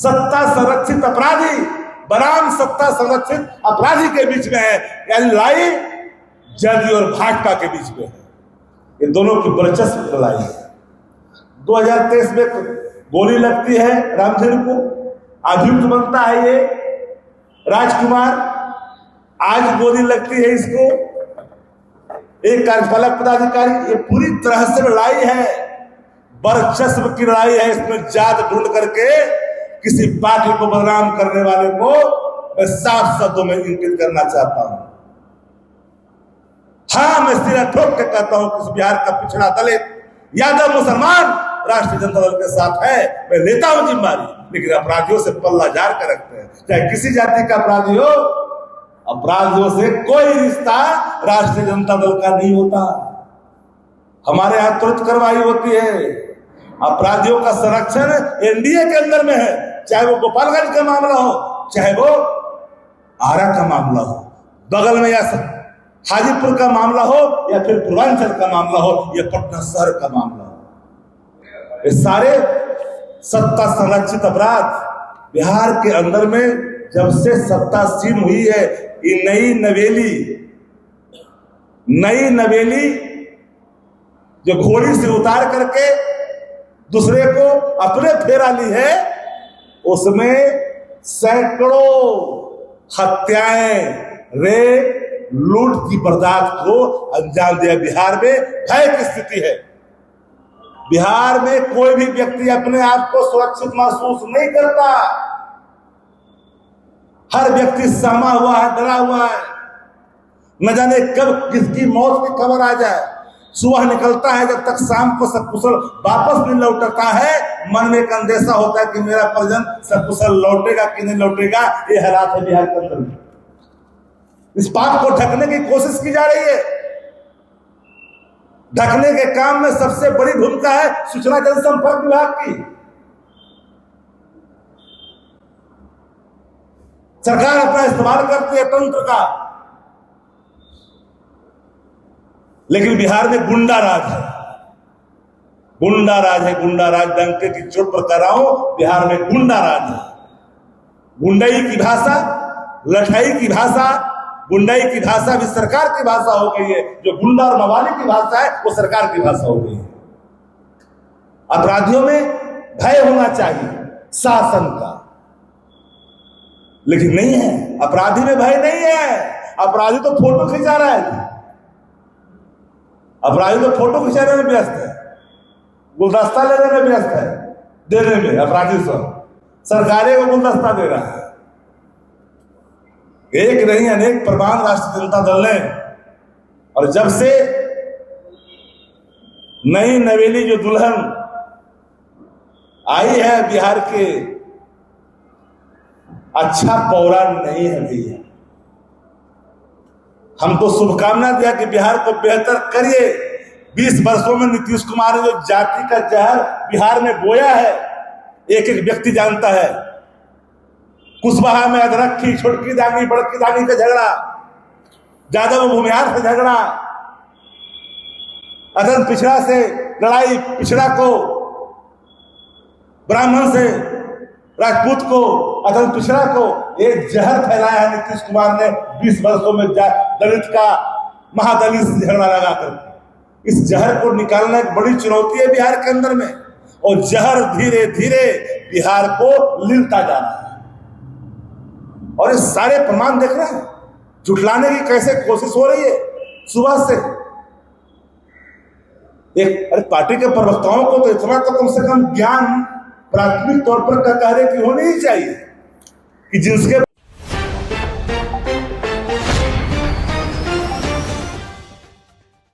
सत्ता संरक्षित अपराधी बनाम सत्ता संरक्षित अपराधी के बीच में है, यानी लड़ाई जदयू और भाजपा के बीच में है। ये दोनों की दिलचस्प लड़ाई है। 2023 में गोली लगती है रामधेनु को, अभियुक्त बनता है ये राजकुमार, आज गोली लगती है इसको एक कार्यपालक पदाधिकारी। ये पूरी तरह से लड़ाई है, वर्चस्व की लड़ाई है। इसमें जात ढूंढ करके किसी पार्टी को बदनाम करने वाले को मैं साफ शब्दों में इंगित करना चाहता हूं। हाँ, मैं सिरा ठोक के कहता हूं कि बिहार का पिछड़ा दलित यादव मुसलमान राष्ट्रीय जनता दल के साथ है। मैं लेता हूं जिम्मेदारी, लेकिन अपराधियों से पल्ला झाड़ कर रखते हैं, चाहे किसी जाति का अपराधी हो। अपराधियों से कोई रिश्ता राष्ट्रीय जनता दल का नहीं होता। हमारे यहां तुरंत कार्रवाई होती है। अपराधियों का संरक्षण एनडीए के अंदर में है, चाहे वो गोपालगंज का मामला हो, चाहे वो आरा का मामला हो, बगल में या हाजीपुर का मामला हो, या फिर पूर्वांचल का मामला हो, या पटना शहर का मामला हो। ये सारे सत्ता संरक्षित अपराध बिहार के अंदर में जब से सत्ता सीन हुई है, ये नई नवेली जो घोड़ी से उतार करके दूसरे को अपने फेरा ली है, उसमें सैकड़ों हत्याएं, रेप, लूट की बर्दाश्त को अंजाम दिया। बिहार में भय की स्थिति है। बिहार में कोई भी व्यक्ति अपने आप को सुरक्षित महसूस नहीं करता। हर व्यक्ति सहमा हुआ है, डरा हुआ है। न जाने कब किसकी मौत की खबर आ जाए। सुबह निकलता है, जब तक शाम को सकुशल वापस नहीं लौटता है, मन में एक अंदेशा होता है कि मेरा परिजन सकुशल लौटेगा कि नहीं लौटेगा। ये हालात है बिहार के अंदर में। इस बात को ढकने की कोशिश की जा रही है। ढकने के काम में सबसे बड़ी भूमिका है सूचना जनसंपर्क विभाग की। सरकार अपना इस्तेमाल करती है तंत्र का, लेकिन बिहार में गुंडा राज है। गुंडा राज डंके की चोट पर कर रहा हूं। बिहार में गुंडा राज है। गुंडाई की भाषा, लठाई की भाषा, गुंडाई की भाषा भी सरकार की भाषा हो गई है। जो गुंडा और मवाली की भाषा है, वो सरकार की भाषा हो गई है। अपराधियों में भय होना चाहिए शासन का, लेकिन नहीं है। अपराधी में भय नहीं है। अपराधी तो फोटो खिंचा रहा है। अपराधी तो फोटो खिंचाने में व्यस्त है, गुलदस्ता लेने में व्यस्त है, देने में। अपराधी सरकारें को गुलदस्ता दे रहा है। एक नहीं अनेक प्रमाण राष्ट्रीय जनता दल ने, और जब से नई नवेली जो दुल्हन आई है बिहार के, अच्छा पौरा नहीं है भैया। हमको शुभकामना दिया कि बिहार को बेहतर करिए। 20 वर्षों में नीतीश कुमार ने जो जाति का जहर बिहार में बोया है, एक एक व्यक्ति जानता है। कुशवाहा में अधरखी, छोटकी दानी, बड़की दानी का झगड़ा, जादव भूमिहार से झगड़ा, अदन पिछड़ा से लड़ाई, पिछड़ा को ब्राह्मण से, राजपूत को, अदन पिछड़ा को, एक जहर फैलाया है नीतीश कुमार ने 20 वर्षों में दलित का महादलित से झगड़ा लगाकर। इस जहर को निकालना एक बड़ी चुनौती है बिहार के अंदर में, और जहर धीरे धीरे बिहार को लिलता जा रहा है। और ये सारे प्रमाण देख रहे हैं, जुटलाने की कैसे कोशिश हो रही है सुबह से। अरे पार्टी के प्रवक्ताओं को तो इतना तो कम से कम ज्ञान प्राथमिक तौर पर कहने की होनी ही चाहिए कि जिसके